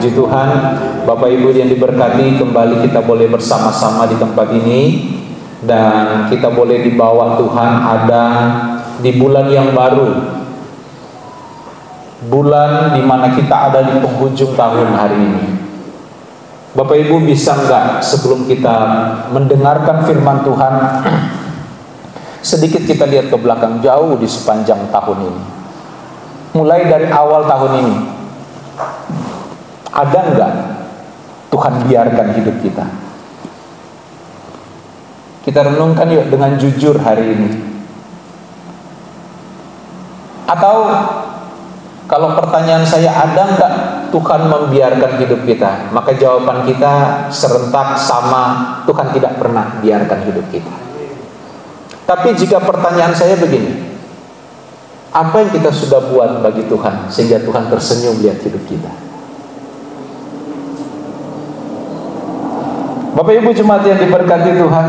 Puji Tuhan, Bapak Ibu yang diberkati, kembali kita boleh bersama-sama di tempat ini, dan kita boleh dibawa Tuhan ada di bulan yang baru, bulan di mana kita ada di penghujung tahun hari ini. Bapak Ibu bisa enggak sebelum kita mendengarkan firman Tuhan, sedikit kita lihat ke belakang jauh di sepanjang tahun ini. Mulai dari awal tahun ini, ada enggak Tuhan biarkan hidup kita? Kita renungkan yuk dengan jujur hari ini. Atau kalau pertanyaan saya, ada enggak Tuhan membiarkan hidup kita? Maka jawaban kita serentak sama, Tuhan tidak pernah biarkan hidup kita. Tapi jika pertanyaan saya begini, apa yang kita sudah buat bagi Tuhan sehingga Tuhan tersenyum lihat hidup kita? Bapak Ibu jemaat yang diberkati Tuhan,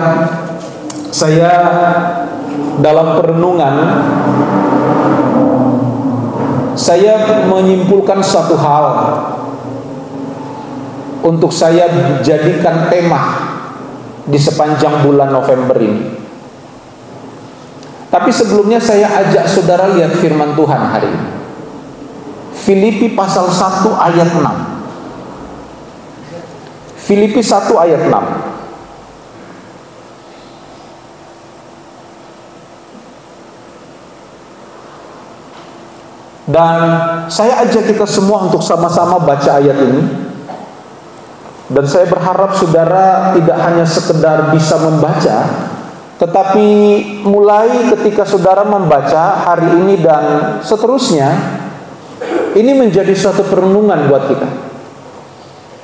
saya dalam perenungan saya menyimpulkan satu hal untuk saya jadikan tema di sepanjang bulan November ini. Tapi sebelumnya saya ajak saudara lihat firman Tuhan hari ini. Filipi pasal 1 ayat 6. Filipi 1 ayat 6. Dan saya ajak kita semua untuk sama-sama baca ayat ini. Dan saya berharap saudara tidak hanya sekedar bisa membaca, tetapi mulai ketika saudara membaca hari ini dan seterusnya, ini menjadi suatu perenungan buat kita.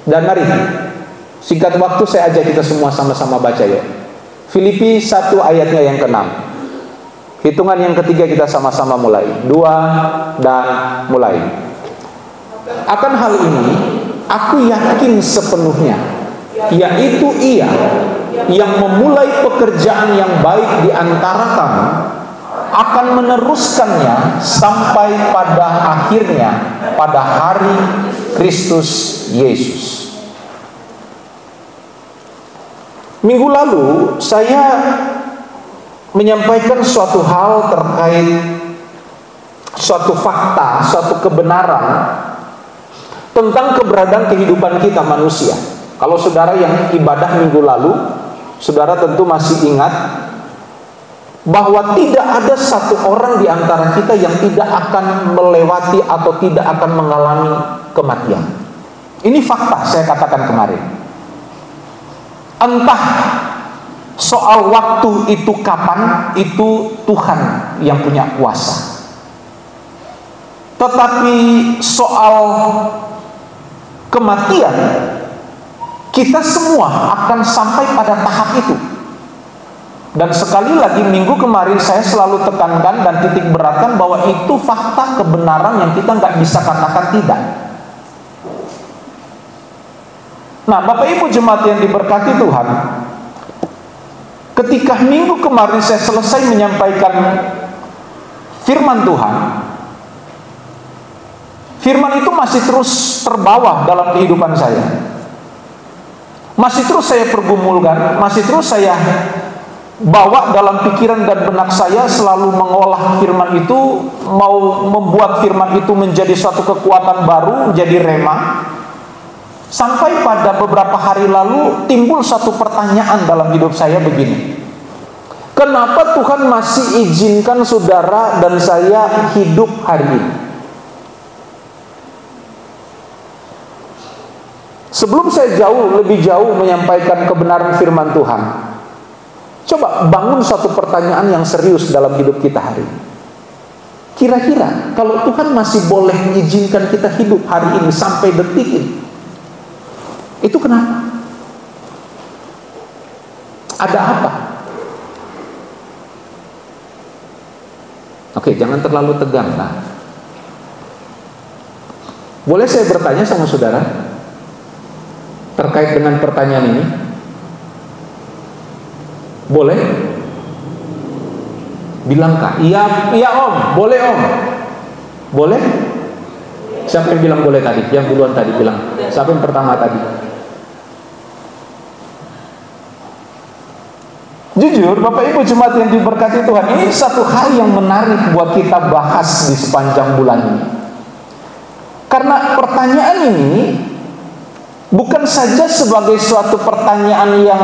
Dan mari, singkat waktu saya ajak kita semua sama-sama baca ya. Filipi 1 ayatnya yang ke-6. Hitungan yang ketiga kita sama-sama mulai. 2 dan mulai. Akan hal ini aku yakin sepenuhnya, yaitu Ia yang memulai pekerjaan yang baik di antara kamu akan meneruskannya sampai pada akhirnya pada hari Kristus Yesus. Minggu lalu saya menyampaikan suatu hal terkait suatu fakta, suatu kebenaran tentang keberadaan kehidupan kita manusia. Kalau saudara yang ibadah minggu lalu, saudara tentu masih ingat bahwa tidak ada satu orang di antara kita yang tidak akan melewati atau tidak akan mengalami kematian. Ini fakta saya katakan kemarin. Entah soal waktu itu kapan, itu Tuhan yang punya kuasa. Tetapi soal kematian, kita semua akan sampai pada tahap itu. Dan sekali lagi minggu kemarin saya selalu tekankan dan titik beratkan bahwa itu fakta kebenaran yang kita nggak bisa katakan tidak. Nah, Bapak Ibu jemaat yang diberkati Tuhan, ketika minggu kemarin saya selesai menyampaikan firman Tuhan, firman itu masih terus terbawa dalam kehidupan saya. Masih terus saya pergumulkan, masih terus saya bawa dalam pikiran dan benak saya, selalu mengolah firman itu, mau membuat firman itu menjadi suatu kekuatan baru, menjadi rema. Sampai pada beberapa hari lalu timbul satu pertanyaan dalam hidup saya begini. Kenapa Tuhan masih izinkan saudara dan saya hidup hari ini? Sebelum saya lebih jauh menyampaikan kebenaran firman Tuhan, coba bangun satu pertanyaan yang serius dalam hidup kita hari ini. Kira-kira kalau Tuhan masih boleh mengizinkan kita hidup hari ini sampai detik ini, itu kenapa? Ada apa? Oke, jangan terlalu tegang lah. Boleh saya bertanya sama saudara terkait dengan pertanyaan ini? Boleh? Bilangkah? Iya, iya Om. Boleh Om. Boleh? Siapa yang bilang boleh tadi? Yang duluan tadi bilang. Siapa yang pertama tadi? Jujur, Bapak Ibu jemaat yang diberkati Tuhan, ini satu hal yang menarik buat kita bahas di sepanjang bulan ini. Karena pertanyaan ini bukan saja sebagai suatu pertanyaan yang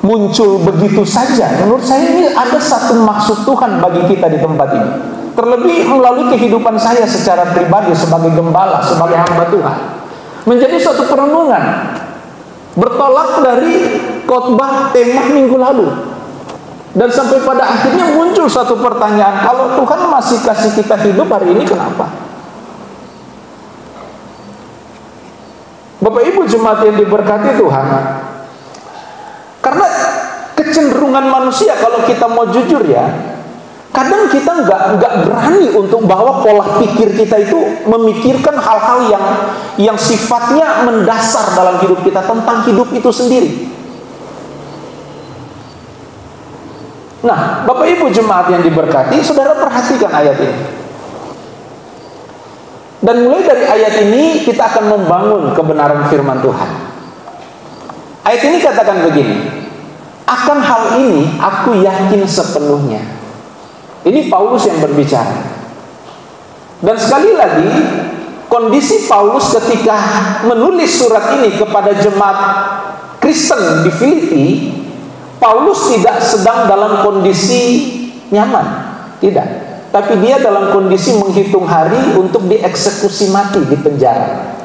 muncul begitu saja. Menurut saya ini ada satu maksud Tuhan bagi kita di tempat ini. Terlebih melalui kehidupan saya secara pribadi sebagai gembala, sebagai hamba Tuhan, menjadi suatu perenungan bertolak dari khotbah tema minggu lalu, dan sampai pada akhirnya muncul satu pertanyaan, kalau Tuhan masih kasih kita hidup hari ini, kenapa? Bapak Ibu jemaat yang diberkati Tuhan, karena kecenderungan manusia, kalau kita mau jujur ya, kadang kita nggak berani untuk bahwa pola pikir kita itu memikirkan hal-hal yang sifatnya mendasar dalam hidup kita, tentang hidup itu sendiri. Nah, Bapak Ibu jemaat yang diberkati, saudara perhatikan ayat ini. Dan mulai dari ayat ini kita akan membangun kebenaran firman Tuhan. Ayat ini katakan begini, akan hal ini aku yakin sepenuhnya. Ini Paulus yang berbicara. Dan sekali lagi, kondisi Paulus ketika menulis surat ini kepada jemaat Kristen di Filipi, Paulus tidak sedang dalam kondisi nyaman, tidak. Tapi dia dalam kondisi menghitung hari untuk dieksekusi mati di penjara.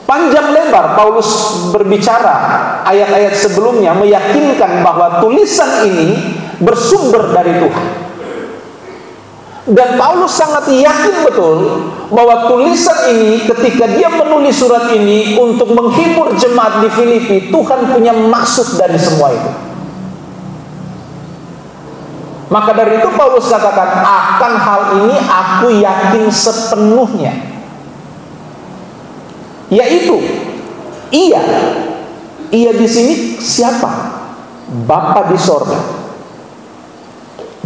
Panjang lebar Paulus berbicara, ayat-ayat sebelumnya meyakinkan bahwa tulisan ini bersumber dari Tuhan. Dan Paulus sangat yakin betul bahwa tulisan ini, ketika dia menulis surat ini untuk menghibur jemaat di Filipi, Tuhan punya maksud dari semua itu. Maka dari itu Paulus katakan, akan hal ini aku yakin sepenuhnya. Yaitu ia di sini siapa? Bapa di sorga.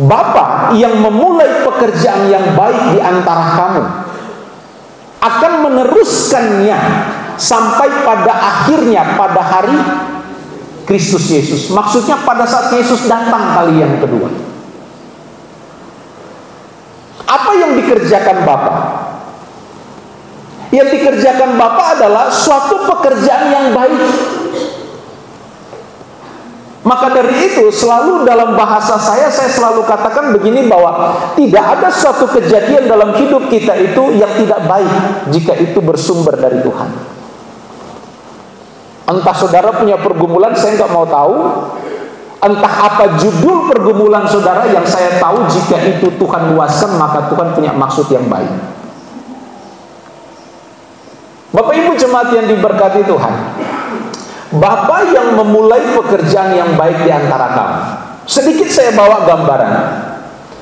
Bapa yang memulai pekerjaan yang baik di antara kamu akan meneruskannya sampai pada akhirnya, pada hari Kristus Yesus. Maksudnya pada saat Yesus datang kali yang kedua. Apa yang dikerjakan Bapa? Yang dikerjakan Bapa adalah suatu pekerjaan yang baik. Maka dari itu selalu dalam bahasa saya selalu katakan begini, bahwa tidak ada suatu kejadian dalam hidup kita itu yang tidak baik jika itu bersumber dari Tuhan. Entah saudara punya pergumulan, saya nggak mau tahu. Entah apa judul pergumulan saudara, yang saya tahu jika itu Tuhan luaskan, maka Tuhan punya maksud yang baik. Bapak Ibu jemaat yang diberkati Tuhan, Bapa yang memulai pekerjaan yang baik di antara kamu. Sedikit saya bawa gambaran.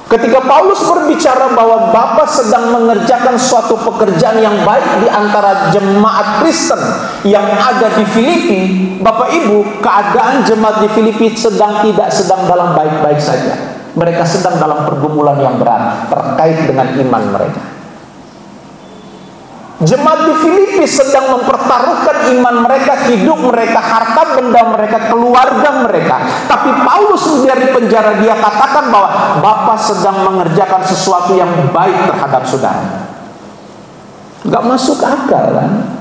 Ketika Paulus berbicara bahwa Bapa sedang mengerjakan suatu pekerjaan yang baik di antara jemaat Kristen yang ada di Filipi, Bapak Ibu, keadaan jemaat di Filipi tidak sedang dalam baik-baik saja. Mereka sedang dalam pergumulan yang berat terkait dengan iman mereka. Jemaat di Filipi sedang mempertaruhkan iman mereka, hidup mereka, harta benda mereka, keluarga mereka. Tapi Paulus dari penjara dia katakan bahwa Bapa sedang mengerjakan sesuatu yang baik terhadap saudara. Gak masuk akal kan?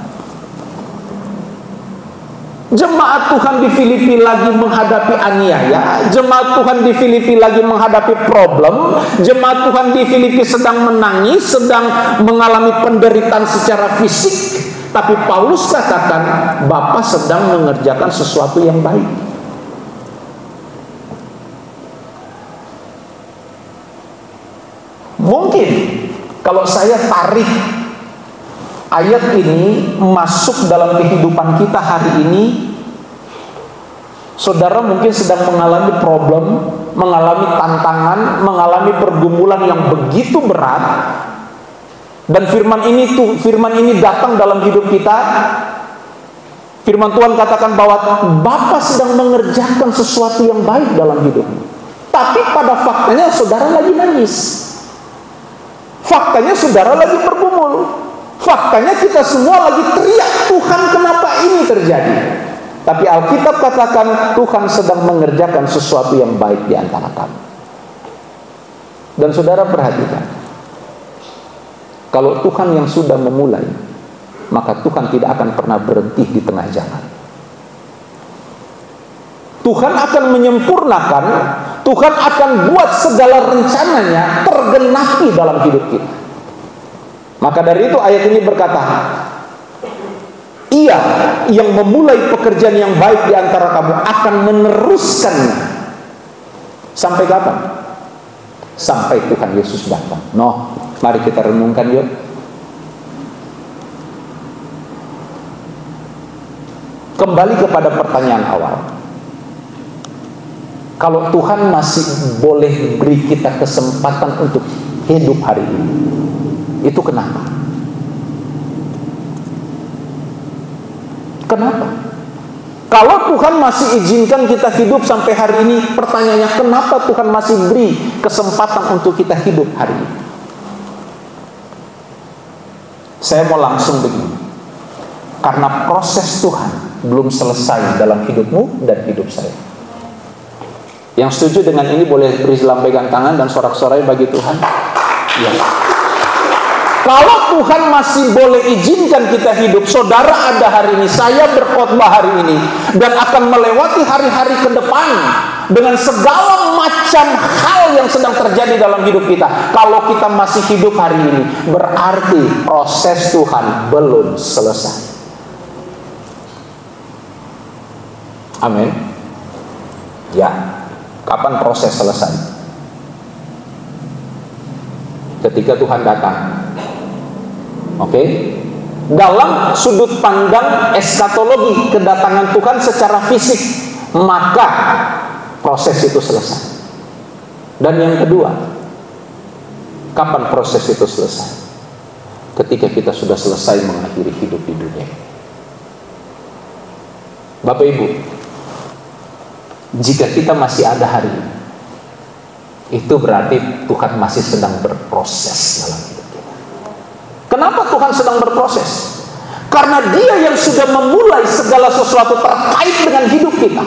Jemaat Tuhan di Filipi lagi menghadapi aniaya, jemaat Tuhan di Filipi lagi menghadapi problem, jemaat Tuhan di Filipi sedang menangis, sedang mengalami penderitaan secara fisik. Tapi Paulus katakan Bapa sedang mengerjakan sesuatu yang baik. Mungkin kalau saya tarik ayat ini masuk dalam kehidupan kita hari ini, saudara mungkin sedang mengalami problem, mengalami tantangan, mengalami pergumulan yang begitu berat, dan firman ini datang dalam hidup kita. Firman Tuhan katakan bahwa Bapa sedang mengerjakan sesuatu yang baik dalam hidupmu. Tapi pada faktanya saudara lagi nangis. Faktanya saudara lagi bergumul. Faktanya kita semua lagi teriak, Tuhan kenapa ini terjadi? Tapi Alkitab katakan Tuhan sedang mengerjakan sesuatu yang baik di antara kamu. Dan saudara perhatikan, kalau Tuhan yang sudah memulai, maka Tuhan tidak akan pernah berhenti di tengah jalan. Tuhan akan menyempurnakan, Tuhan akan buat segala rencananya tergenapi dalam hidup kita. Maka dari itu ayat ini berkata, Ia yang memulai pekerjaan yang baik di antara kamu akan meneruskannya. Sampai kapan? Sampai Tuhan Yesus datang. Mari kita renungkan yuk. Kembali kepada pertanyaan awal. Kalau Tuhan masih boleh beri kita kesempatan untuk hidup hari ini, itu kenapa? Kenapa? Kalau Tuhan masih izinkan kita hidup sampai hari ini, pertanyaannya kenapa Tuhan masih beri kesempatan untuk kita hidup hari ini? Saya mau langsung begini. Karena proses Tuhan belum selesai dalam hidupmu dan hidup saya. Yang setuju dengan ini boleh beri lambaikan tangan dan sorak-sorai bagi Tuhan. Ya. Kalau Tuhan masih boleh izinkan kita hidup, saudara ada hari ini, saya berkhotbah hari ini, dan akan melewati hari-hari ke depan dengan segala macam hal yang sedang terjadi dalam hidup kita. Kalau kita masih hidup hari ini, berarti proses Tuhan belum selesai. Amin. Ya. Kapan proses selesai? Ketika Tuhan datang. Oke? Dalam sudut pandang eskatologi kedatangan Tuhan secara fisik, maka proses itu selesai. Dan yang kedua, kapan proses itu selesai? Ketika kita sudah selesai mengakhiri hidup di dunia. Bapak Ibu, jika kita masih ada hari ini, itu berarti Tuhan masih sedang berproses dalam hidup kita. Kenapa Tuhan sedang berproses? Karena Dia yang sudah memulai segala sesuatu terkait dengan hidup kita.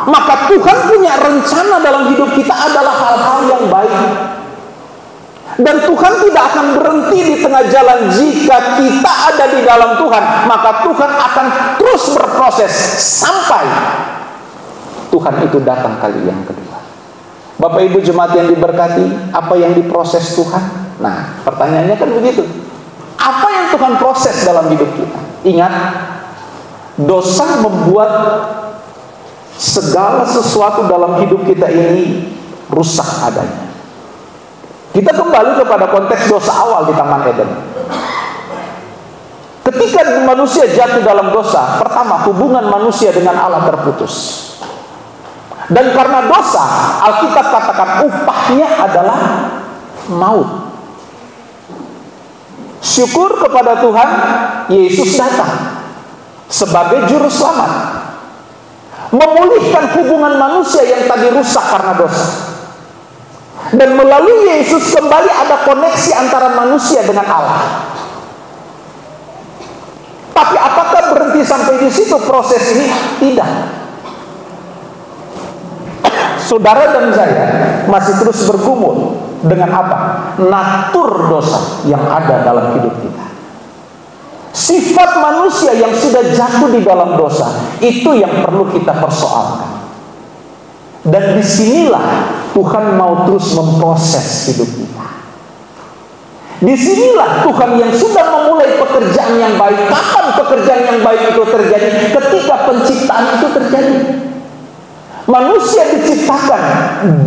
Maka Tuhan punya rencana dalam hidup kita adalah hal-hal yang baik. Dan Tuhan tidak akan berhenti di tengah jalan. Jika kita ada di dalam Tuhan, maka Tuhan akan terus berproses sampai Tuhan itu datang kali yang kedua. Bapak Ibu jemaat yang diberkati, apa yang diproses Tuhan? Nah, pertanyaannya kan begitu. Apa yang Tuhan proses dalam hidup kita? Ingat, dosa membuat segala sesuatu dalam hidup kita ini rusak adanya. Kita kembali kepada konteks dosa awal di Taman Eden. Ketika manusia jatuh dalam dosa, pertama hubungan manusia dengan Allah terputus. Dan karena dosa, Alkitab katakan upahnya adalah maut. Syukur kepada Tuhan, Yesus datang sebagai juru selamat, memulihkan hubungan manusia yang tadi rusak karena dosa. Dan melalui Yesus kembali ada koneksi antara manusia dengan Allah. Tapi apakah berhenti sampai di situ proses ini? Tidak. Saudara dan saya masih terus bergumul dengan apa? Natur dosa yang ada dalam hidup kita. Sifat manusia yang sudah jatuh di dalam dosa, itu yang perlu kita persoalkan. Dan disinilah Tuhan mau terus memproses hidup kita. Disinilah Tuhan yang sudah memulai pekerjaan yang baik. Kapan pekerjaan yang baik itu terjadi? Ketika penciptaan itu terjadi. Manusia diciptakan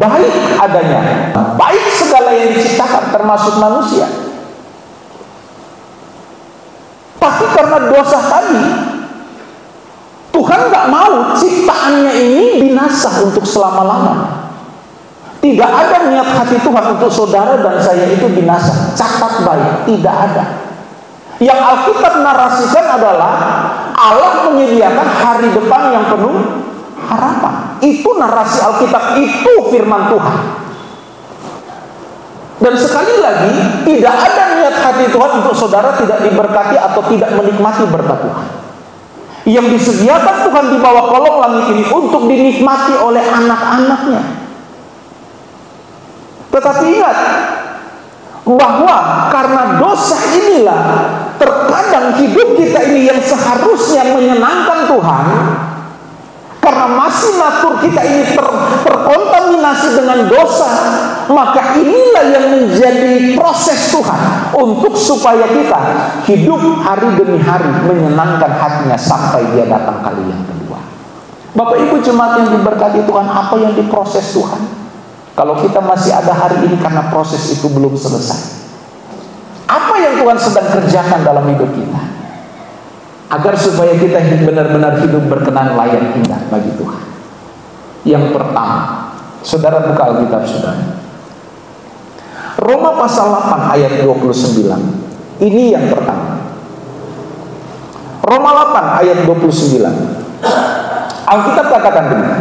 baik adanya, baik segala yang diciptakan termasuk manusia. Tapi karena dosa tadi, Tuhan gak mau ciptaannya ini binasa untuk selama-lamanya. Tidak ada niat hati Tuhan untuk saudara dan saya itu binasa. Catat baik, tidak ada. Yang Alkitab narasikan adalah Allah menyediakan hari depan yang penuh harapan. Itu narasi Alkitab, itu firman Tuhan. Dan sekali lagi, tidak ada niat hati Tuhan untuk saudara tidak diberkati atau tidak menikmati berkat Tuhan. Yang disediakan Tuhan di bawah kolong langit ini untuk dinikmati oleh anak-anaknya. Tetapi ingat, bahwa karena dosa inilah terkadang hidup kita ini yang seharusnya menyenangkan Tuhan, karena masih natur kita ini terkontaminasi dengan dosa, maka inilah yang menjadi proses Tuhan untuk supaya kita hidup hari demi hari menyenangkan hatinya sampai dia datang kali yang kedua. Bapak Ibu jemaat yang diberkati Tuhan, apa yang diproses Tuhan? Kalau kita masih ada hari ini karena proses itu belum selesai, apa yang Tuhan sedang kerjakan dalam hidup kita? Agar supaya kita benar-benar hidup berkenan, layak, indah bagi Tuhan. Yang pertama, saudara buka Alkitab saudara, Roma pasal 8 ayat 29. Ini yang pertama. Roma 8 ayat 29. Alkitab katakan begini.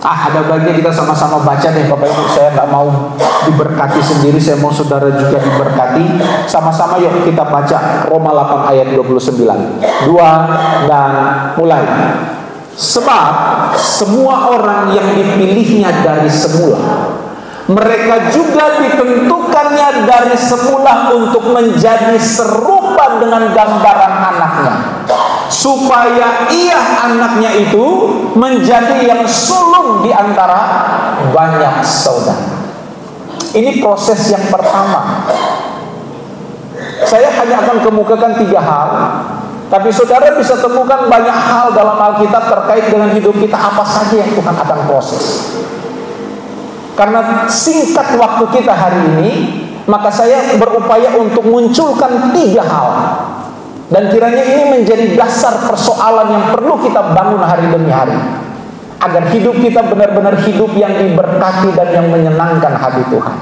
Ada bagian kita sama-sama baca deh Bapak Ibu. Saya nggak mau diberkati sendiri, saya mau saudara juga diberkati. Sama-sama yuk kita baca Roma 8 ayat 29. 2 dan mulai. Sebab semua orang yang dipilihnya dari semula, mereka juga ditentukannya dari semula untuk menjadi serupa dengan gambaran anaknya, supaya ia anaknya itu menjadi yang sulung di antara banyak saudara. Ini proses yang pertama. Saya hanya akan kemukakan 3 hal, tapi saudara bisa temukan banyak hal dalam Alkitab terkait dengan hidup kita, apa saja yang Tuhan akan proses. Karena singkat waktu kita hari ini, maka saya berupaya untuk munculkan 3 hal. Dan kiranya ini menjadi dasar persoalan yang perlu kita bangun hari demi hari, agar hidup kita benar-benar hidup yang diberkati dan yang menyenangkan hati Tuhan.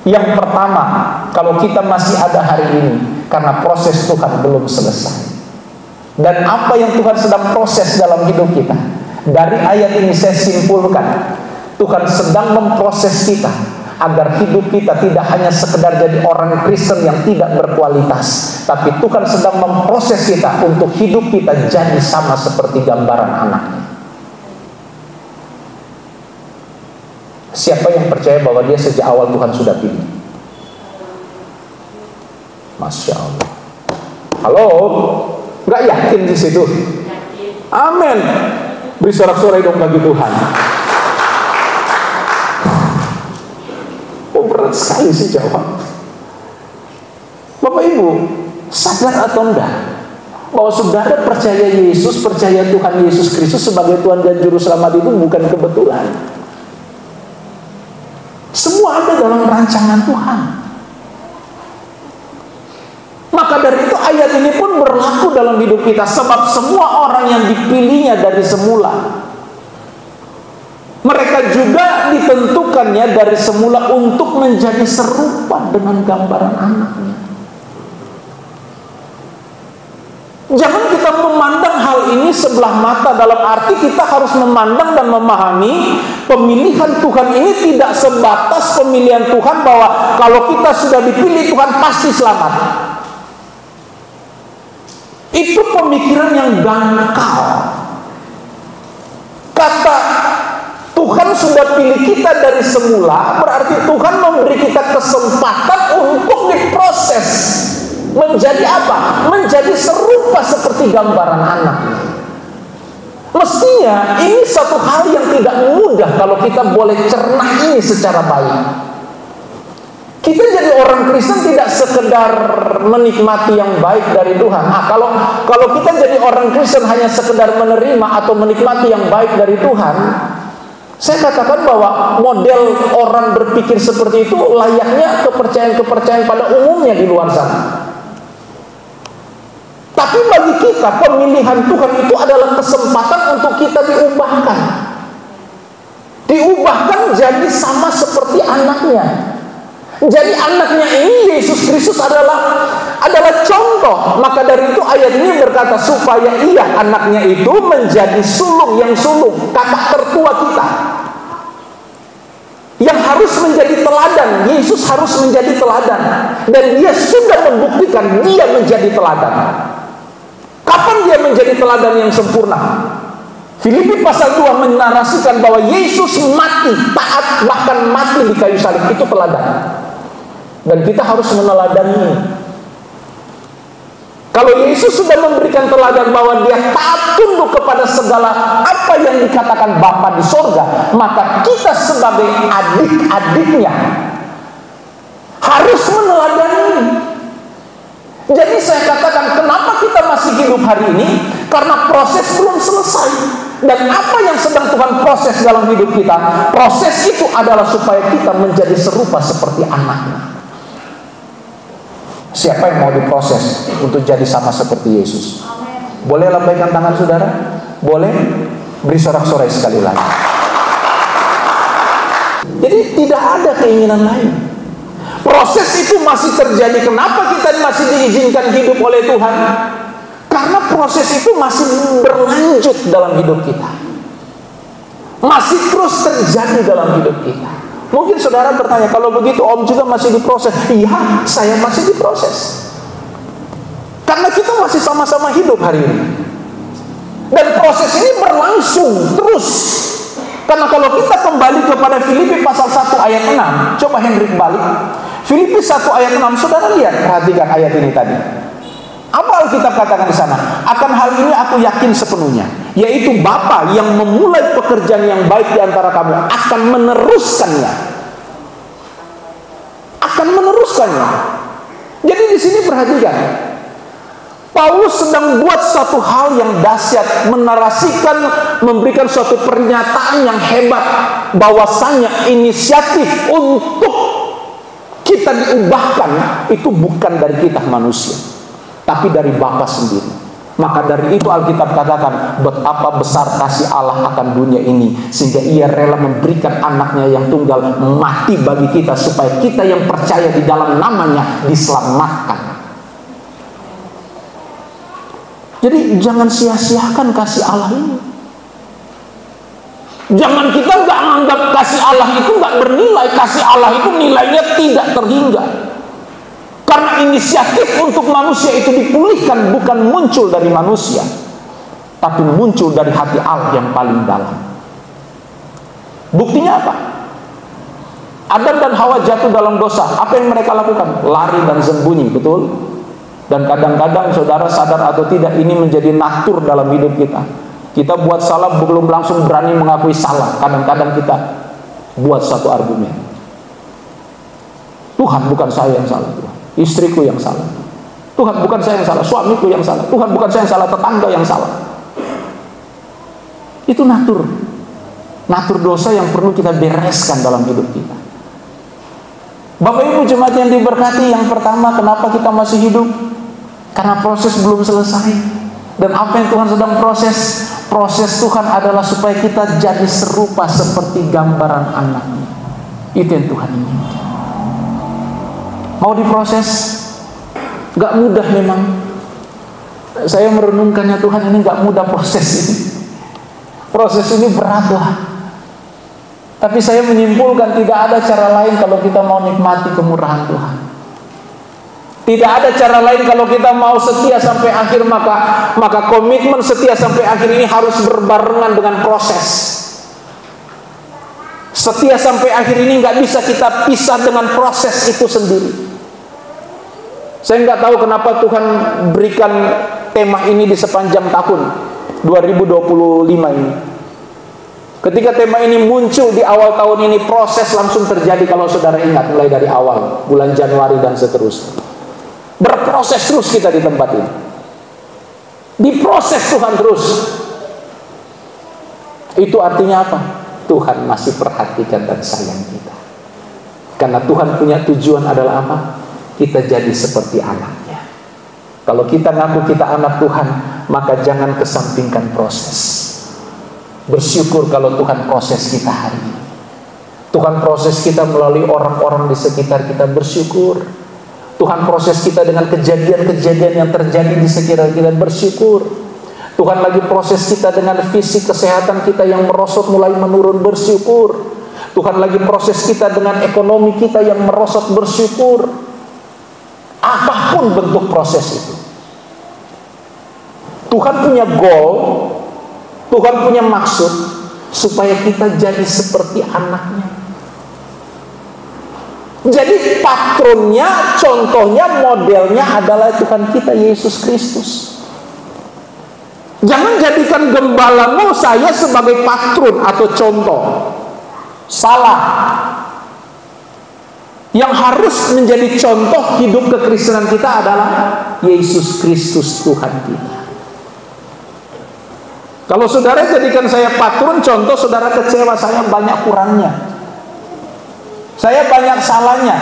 Yang pertama, kalau kita masih ada hari ini, karena proses Tuhan belum selesai. Dan apa yang Tuhan sedang proses dalam hidup kita? Dari ayat ini saya simpulkan, Tuhan sedang memproses kita agar hidup kita tidak hanya sekedar jadi orang Kristen yang tidak berkualitas, tapi Tuhan sedang memproses kita untuk hidup kita jadi sama seperti gambaran anaknya. Siapa yang percaya bahwa dia sejak awal Tuhan sudah pilih? Masya Allah. Halo, nggak yakin di situ? Amin. Beri sorak-sorai dong bagi Tuhan. Berat sekali sih jawab. Bapak Ibu, sadar atau enggak bahwa saudara percaya Yesus, percaya Tuhan Yesus Kristus sebagai Tuhan dan Juru Selamat itu bukan kebetulan. Semua ada dalam rancangan Tuhan. Maka dari itu ayat ini pun berlaku dalam hidup kita, sebab semua orang yang dipilihnya dari semula, mereka juga ditentukannya dari semula untuk menjadi serupa dengan gambaran anaknya. Jangan kita memandang hal ini sebelah mata, dalam arti kita harus memandang dan memahami pemilihan Tuhan ini tidak sebatas pemilihan Tuhan bahwa kalau kita sudah dipilih Tuhan pasti selamat. Itu pemikiran yang dangkal. Kata Tuhan sudah pilih kita dari semula, berarti Tuhan memberi kita kesempatan untuk diproses. Menjadi apa? Menjadi serupa seperti gambaran anaknya. Mestinya ini satu hal yang tidak mudah kalau kita boleh cerna ini secara baik. Kita jadi orang Kristen tidak sekedar menikmati yang baik dari Tuhan. Kalau kita jadi orang Kristen hanya sekedar menerima atau menikmati yang baik dari Tuhan, saya katakan bahwa model orang berpikir seperti itu layaknya kepercayaan-kepercayaan pada umumnya di luar sana. Tapi bagi kita, pemilihan Tuhan itu adalah kesempatan untuk kita diubahkan. Diubahkan jadi sama seperti anaknya. Jadi anaknya ini, Yesus Kristus adalah contoh. Maka dari itu ayat ini berkata, supaya ia anaknya itu menjadi sulung yang sulung, kakak tertua kita, yang harus menjadi teladan. Yesus harus menjadi teladan. Dan dia sudah membuktikan dia menjadi teladan. Kapan dia menjadi teladan yang sempurna? Filipi pasal 2 menarasikan bahwa Yesus mati, taat, bahkan mati di kayu salib. Itu teladan. Dan kita harus meneladani. Kalau Yesus sudah memberikan teladan bahwa dia taat tunduk kepada segala apa yang dikatakan Bapa di sorga, maka kita sebagai adik-adiknya harus meneladani. Jadi saya katakan, kenapa kita masih hidup hari ini? Karena proses belum selesai. Dan apa yang sedang Tuhan proses dalam hidup kita? Proses itu adalah supaya kita menjadi serupa seperti anaknya. Siapa yang mau diproses untuk jadi sama seperti Yesus? Boleh lambaikan tangan saudara? Boleh? Beri sorak-sorai sekali lagi. Jadi tidak ada keinginan lain. Proses itu masih terjadi. Kenapa kita masih diizinkan hidup oleh Tuhan? Karena proses itu masih berlanjut dalam hidup kita. Masih terus terjadi dalam hidup kita. Mungkin saudara bertanya, kalau begitu Om juga masih diproses. Iya, saya masih diproses. Karena kita masih sama-sama hidup hari ini. Dan proses ini berlangsung terus. Karena kalau kita kembali kepada Filipi pasal 1 ayat 6, coba Hendrik balik. Filipi 1 ayat 6, saudara lihat, perhatikan ayat ini tadi. Apa Alkitab katakan di sana? Akan hal ini aku yakin sepenuhnya, yaitu Bapa yang memulai pekerjaan yang baik di antara kamu akan meneruskannya. Akan meneruskannya. Jadi di sini perhatikan, Paulus sedang buat satu hal yang dahsyat, menarasikan, memberikan suatu pernyataan yang hebat, bahwasanya inisiatif untuk kita diubahkan itu bukan dari kita manusia, tapi dari Bapa sendiri. Maka dari itu Alkitab katakan, betapa besar kasih Allah akan dunia ini, sehingga ia rela memberikan anaknya yang tunggal mati bagi kita, supaya kita yang percaya di dalam namanya diselamatkan. Jadi jangan sia-siakan kasih Allah ini. Jangan kita nggak anggap kasih Allah itu nggak bernilai. Kasih Allah itu nilainya tidak terhingga. Karena inisiatif untuk manusia itu dipulihkan bukan muncul dari manusia, tapi muncul dari hati Allah yang paling dalam. Buktinya apa? Adam dan Hawa jatuh dalam dosa. Apa yang mereka lakukan? Lari dan sembunyi, betul? Dan kadang-kadang saudara sadar atau tidak, ini menjadi natur dalam hidup kita. Kita buat salah belum langsung berani mengakui salah. Kadang-kadang kita buat satu argumen. Tuhan, bukan saya yang salah, Tuhan. Istriku yang salah. Tuhan, bukan saya yang salah. Suamiku yang salah. Tuhan, bukan saya yang salah. Tetangga yang salah. Itu natur. Natur dosa yang perlu kita bereskan dalam hidup kita. Bapak Ibu jemaat yang diberkati, yang pertama, kenapa kita masih hidup? Karena proses belum selesai. Dan apa yang Tuhan sedang proses? Proses Tuhan adalah supaya kita jadi serupa seperti gambaran anaknya. Itu yang Tuhan inginkan. Mau diproses? Gak mudah memang. Saya merenungkannya, Tuhan, ini gak mudah proses ini. Proses ini berat lah. Tapi saya menyimpulkan tidak ada cara lain kalau kita mau nikmati kemurahan Tuhan. Tidak ada cara lain kalau kita mau setia sampai akhir, maka komitmen setia sampai akhir ini harus berbarengan dengan proses. Setia sampai akhir ini nggak bisa kita pisah dengan proses itu sendiri. Saya nggak tahu kenapa Tuhan berikan tema ini di sepanjang tahun 2025 ini. Ketika tema ini muncul di awal tahun ini, proses langsung terjadi. Kalau saudara ingat, mulai dari awal bulan Januari dan seterusnya, berproses terus kita di tempat ini. Diproses Tuhan terus. Itu artinya apa? Tuhan masih perhatikan dan sayang kita. Karena Tuhan punya tujuan adalah apa? Kita jadi seperti anaknya. Kalau kita ngaku kita anak Tuhan, maka jangan kesampingkan proses. Bersyukur kalau Tuhan proses kita hari ini. Tuhan proses kita melalui orang-orang di sekitar kita, bersyukur. Tuhan proses kita dengan kejadian-kejadian yang terjadi di sekitar kita, bersyukur. Tuhan lagi proses kita dengan fisik kesehatan kita yang merosot mulai menurun, bersyukur. Tuhan lagi proses kita dengan ekonomi kita yang merosot, bersyukur. Apapun bentuk proses itu, Tuhan punya goal, Tuhan punya maksud supaya kita jadi seperti anaknya. Jadi patronnya, contohnya, modelnya adalah Tuhan kita Yesus Kristus. Jangan jadikan gembalamu saya sebagai patron atau contoh. Salah. Yang harus menjadi contoh hidup kekristenan kita adalah Yesus Kristus Tuhan kita. Kalau saudara jadikan saya patron, contoh, saudara kecewa, saya banyak kurangnya, saya banyak salahnya.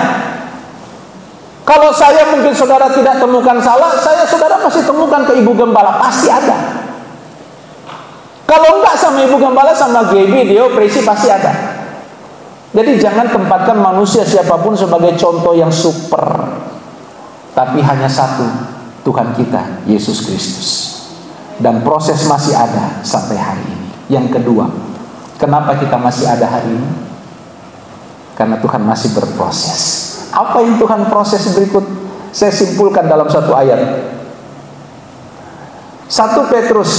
Kalau saya mungkin saudara tidak temukan salah, saudara pasti temukan ke ibu gembala, pasti ada. Kalau enggak sama ibu gembala, sama GB, dia operasi, pasti ada. Jadi jangan tempatkan manusia siapapun sebagai contoh yang super, tapi hanya satu, Tuhan kita Yesus Kristus. Dan proses masih ada sampai hari ini. Yang kedua, kenapa kita masih ada hari ini? Karena Tuhan masih berproses. Apa yang Tuhan proses berikut? Saya simpulkan dalam satu ayat. 1 Petrus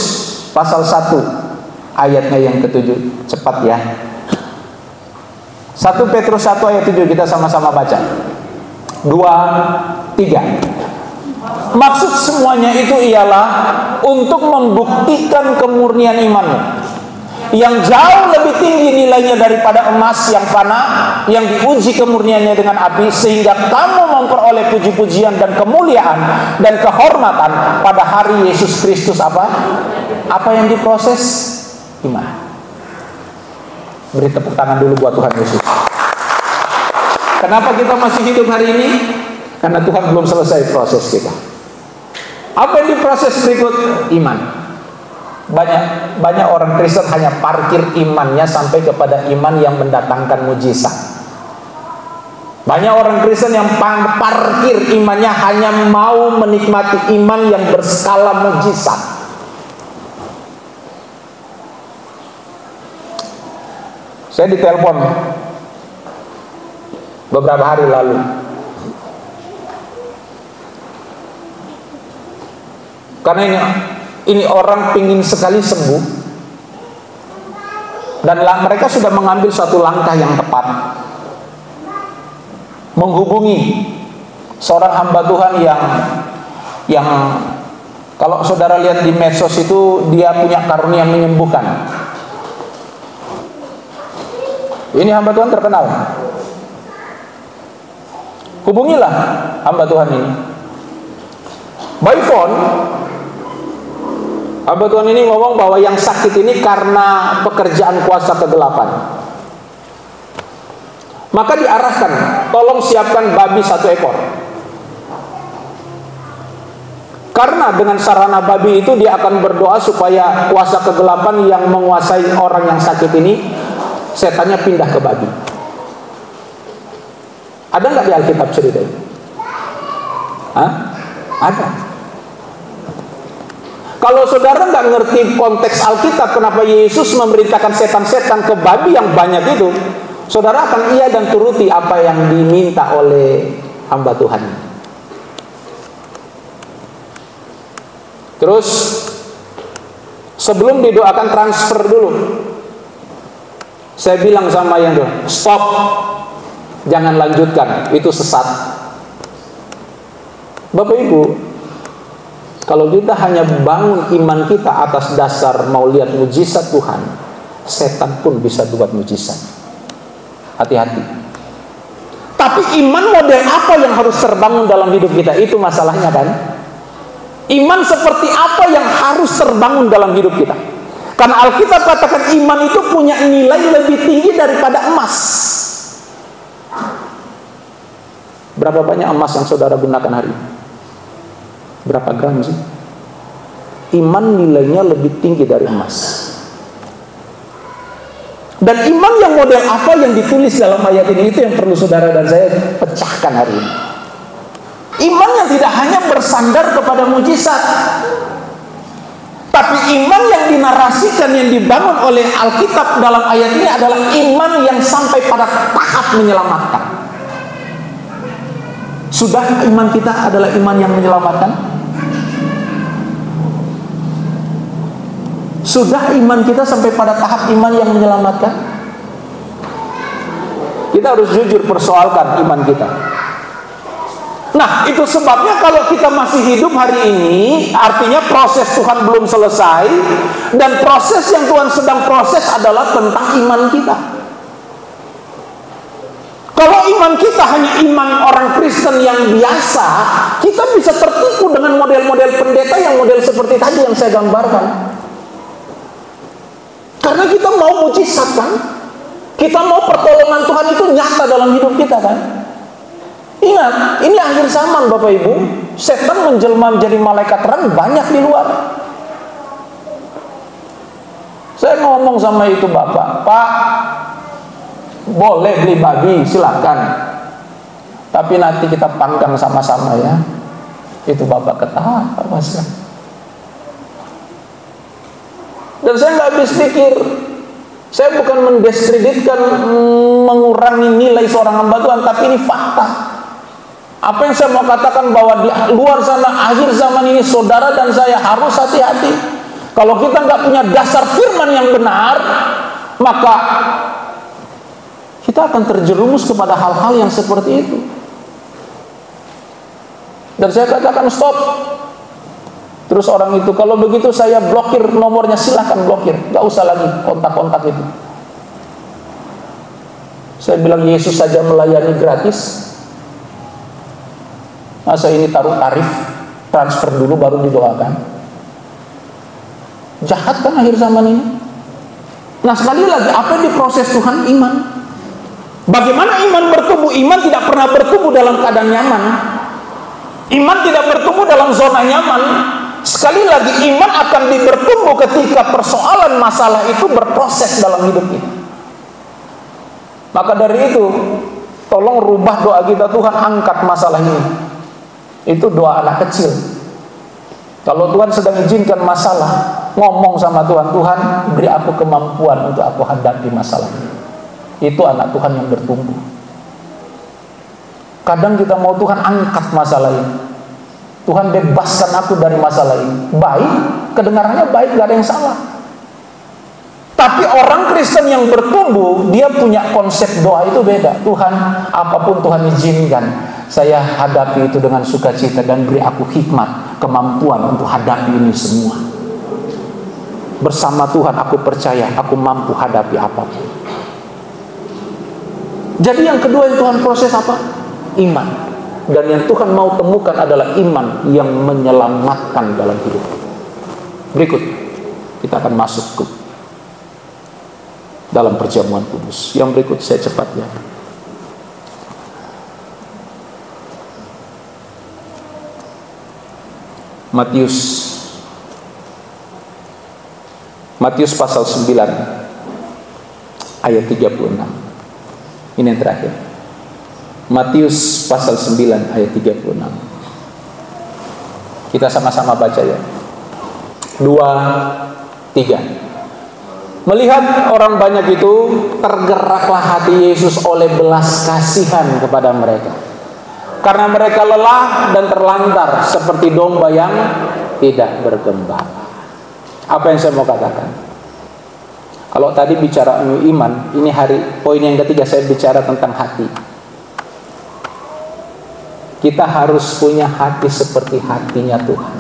pasal 1 ayatnya yang ke-7. Cepat ya. 1 Petrus 1 ayat 7, kita sama-sama baca. 2, 3. Maksud semuanya itu ialah untuk membuktikan kemurnian imanmu, yang jauh lebih tinggi nilainya daripada emas yang fana, yang diuji kemurniannya dengan api, sehingga kamu memperoleh puji-pujian dan kemuliaan dan kehormatan pada hari Yesus Kristus. Apa yang diproses? Iman. Beri tepuk tangan dulu buat Tuhan Yesus. Kenapa kita masih hidup hari ini? Karena Tuhan belum selesai proses kita. Apa yang diproses berikut? Iman. Banyak orang Kristen hanya parkir imannya sampai kepada iman yang mendatangkan mujizat. Banyak orang Kristen yang parkir imannya hanya mau menikmati iman yang berskala mujizat. Saya ditelepon beberapa hari lalu. Karena ini orang pingin sekali sembuh, dan mereka sudah mengambil suatu langkah yang tepat, menghubungi seorang hamba Tuhan yang kalau saudara lihat di medsos itu, dia punya karunia menyembuhkan. Ini hamba Tuhan terkenal. Hubungilah hamba Tuhan ini by phone. Hamba Tuhan ini ngomong bahwa yang sakit ini karena pekerjaan kuasa kegelapan. Maka diarahkan, tolong siapkan babi 1 ekor. Karena dengan sarana babi itu dia akan berdoa supaya kuasa kegelapan yang menguasai orang yang sakit ini, setannya pindah ke babi. Ada nggak di Alkitab cerita itu? Ada. Kalau saudara nggak ngerti konteks Alkitab, kenapa Yesus memerintahkan setan-setan ke babi yang banyak itu, saudara akan iya dan turuti apa yang diminta oleh hamba Tuhan. Terus sebelum didoakan, transfer dulu. Saya bilang sama yang itu, stop, jangan lanjutkan, itu sesat. Bapak Ibu, kalau kita hanya bangun iman kita atas dasar mau lihat mujizat Tuhan, setan pun bisa buat mujizat. Hati-hati. Tapi iman model apa yang harus terbangun dalam hidup kita? Itu masalahnya kan. Iman seperti apa yang harus terbangun dalam hidup kita? Karena Alkitab katakan iman itu punya nilai lebih tinggi daripada emas. Berapa banyak emas yang saudara gunakan hari ini? Berapa gram sih? Iman nilainya lebih tinggi dari emas. Dan iman yang model apa yang ditulis dalam ayat ini, itu yang perlu saudara dan saya pecahkan hari ini. Iman yang tidak hanya bersandar kepada mujizat, Tapi iman yang dinarasikan, yang dibangun oleh Alkitab dalam ayat ini adalah iman yang sampai pada tahap menyelamatkan. Sudah iman kita adalah iman yang menyelamatkan? Sudah iman kita sampai pada tahap iman yang menyelamatkan? Kita harus jujur persoalkan iman kita. Nah, itu sebabnya kalau kita masih hidup hari ini, artinya proses Tuhan belum selesai, dan proses yang Tuhan sedang proses adalah tentang iman kita. Kalau iman kita hanya iman orang Kristen yang biasa, kita bisa tertipu dengan model-model pendeta yang model seperti tadi yang saya gambarkan. Karena kita mau mujizat kan? Kita mau pertolongan Tuhan itu nyata dalam hidup kita kan? Ingat, ini akhir zaman Bapak Ibu. Setan menjelma menjadi malaikat terang banyak di luar. Saya ngomong sama itu bapak, Pak, boleh beli babi, silakan. Tapi nanti kita panggang sama-sama ya. Itu bapak ketawa, Mas. Dan saya nggak habis pikir. Saya bukan mendiskreditkan, mengurangi nilai seorang hamba Tuhan, tapi ini fakta. Apa yang saya mau katakan bahwa di luar sana akhir zaman ini saudara dan saya harus hati-hati. Kalau kita nggak punya dasar firman yang benar, maka kita akan terjerumus kepada hal-hal yang seperti itu. Dan saya katakan stop. Terus orang itu, kalau begitu saya blokir nomornya, silahkan blokir, nggak usah lagi kontak-kontak itu. Saya bilang Yesus saja melayani gratis. Masa ini taruh tarif, transfer dulu baru didoakan? Jahat kan akhir zaman ini. Nah sekali lagi, apa yang diproses Tuhan? Iman. Bagaimana iman bertumbuh? Iman tidak pernah bertumbuh dalam keadaan nyaman. Iman tidak bertumbuh dalam zona nyaman. Sekali lagi, iman akan bertumbuh ketika persoalan masalah itu berproses dalam hidup kita. Maka dari itu, tolong rubah doa kita, Tuhan angkat masalah ini. Itu doa anak kecil. Kalau Tuhan sedang izinkan masalah, ngomong sama Tuhan, Tuhan beri aku kemampuan untuk aku hadapi masalah ini. Itu anak Tuhan yang bertumbuh. Kadang kita mau Tuhan angkat masalah ini, Tuhan bebaskan aku dari masalah ini. Baik, kedengarannya baik, gak ada yang salah. Tapi orang Kristen yang bertumbuh, dia punya konsep doa itu beda. Tuhan, apapun Tuhan izinkan, saya hadapi itu dengan sukacita dan beri aku hikmat, kemampuan untuk hadapi ini semua. Bersama Tuhan aku percaya aku mampu hadapi apapun. Jadi yang kedua yang Tuhan proses apa? Iman. Dan yang Tuhan mau temukan adalah iman yang menyelamatkan dalam hidup. Berikut kita akan masuk ke dalam perjamuan kudus. Yang berikut saya cepatnya. Matius pasal 9 ayat 36. Ini yang terakhir. Matius pasal 9 ayat 36. Kita sama-sama baca ya. 2, 3. Melihat orang banyak itu, tergeraklah hati Yesus oleh belas kasihan kepada mereka. Karena mereka lelah dan terlantar seperti domba yang tidak bergembala. Apa yang saya mau katakan? Kalau tadi bicara iman, ini poin yang ketiga saya bicara tentang hati. Kita harus punya hati seperti hatinya Tuhan.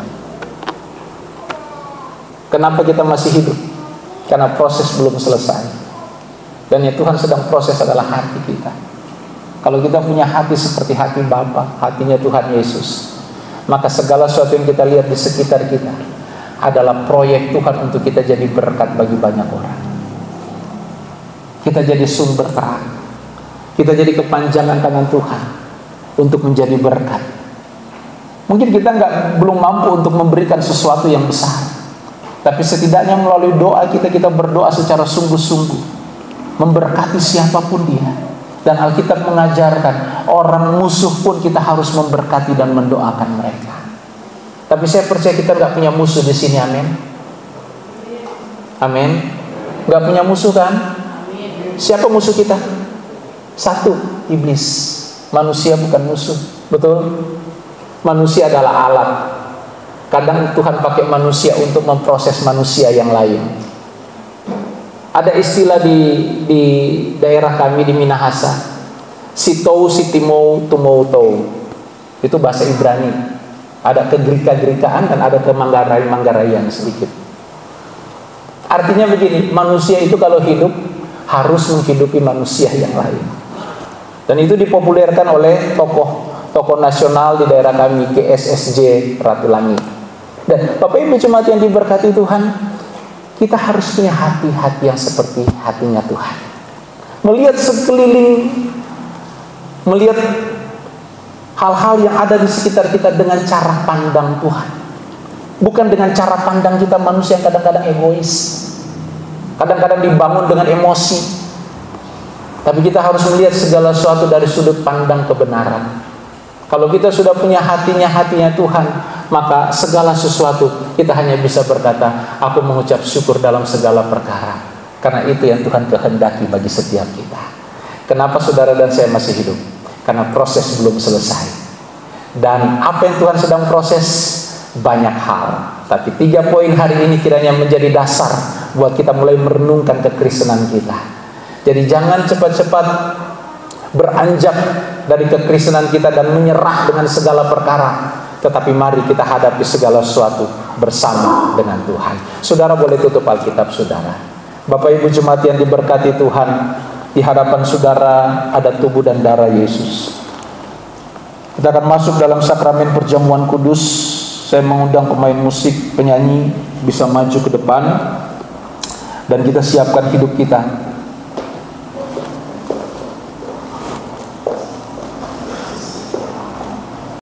Kenapa kita masih hidup? Karena proses belum selesai. Dan yang Tuhan sedang proses adalah hati kita. Kalau kita punya hati seperti hati Bapa, hatinya Tuhan Yesus, maka segala sesuatu yang kita lihat di sekitar kita adalah proyek Tuhan untuk kita jadi berkat bagi banyak orang. Kita jadi sumber terang. Kita jadi kepanjangan tangan Tuhan untuk menjadi berkat. Mungkin kita belum mampu untuk memberikan sesuatu yang besar, tapi setidaknya melalui doa kita berdoa secara sungguh-sungguh, memberkati siapapun dia. Dan Alkitab mengajarkan orang musuh pun kita harus memberkati dan mendoakan mereka. Tapi saya percaya kita nggak punya musuh di sini, amin. Amin. Gak punya musuh kan? Siapa musuh kita? Satu, iblis. Manusia bukan musuh. Betul? Manusia adalah alat. Kadang Tuhan pakai manusia untuk memproses manusia yang lain. Ada istilah di daerah kami di Minahasa, sitou sitimou tumou tou. Itu bahasa Ibrani. Ada kegerika-gerikaan dan ada kemanggarai-manggaraian sedikit. Artinya begini, manusia itu kalau hidup harus menghidupi manusia yang lain. Dan itu dipopulerkan oleh tokoh nasional di daerah kami, GSSJ Ratu Langit. Dan Bapak Ibu Jemaat yang diberkati Tuhan, kita harus punya hati-hati yang seperti hatinya Tuhan. Melihat sekeliling, melihat hal-hal yang ada di sekitar kita dengan cara pandang Tuhan. Bukan dengan cara pandang kita manusia yang kadang-kadang egois, kadang-kadang dibangun dengan emosi. Tapi kita harus melihat segala sesuatu dari sudut pandang kebenaran. Kalau kita sudah punya hatinya Tuhan, maka segala sesuatu kita hanya bisa berkata, aku mengucap syukur dalam segala perkara. Karena itu yang Tuhan kehendaki bagi setiap kita. Kenapa saudara dan saya masih hidup? Karena proses belum selesai. Dan apa yang Tuhan sedang proses? Banyak hal. Tapi 3 poin hari ini kiranya menjadi dasar buat kita mulai merenungkan kekristenan kita. Jadi jangan cepat-cepat beranjak dari kekristenan kita dan menyerah dengan segala perkara. Tetapi mari kita hadapi segala sesuatu bersama dengan Tuhan. Saudara boleh tutup Alkitab saudara. Bapak Ibu Jemaat yang diberkati Tuhan, di hadapan saudara ada tubuh dan darah Yesus. Kita akan masuk dalam sakramen perjamuan kudus. Saya mengundang pemain musik, penyanyi bisa maju ke depan dan kita siapkan hidup kita.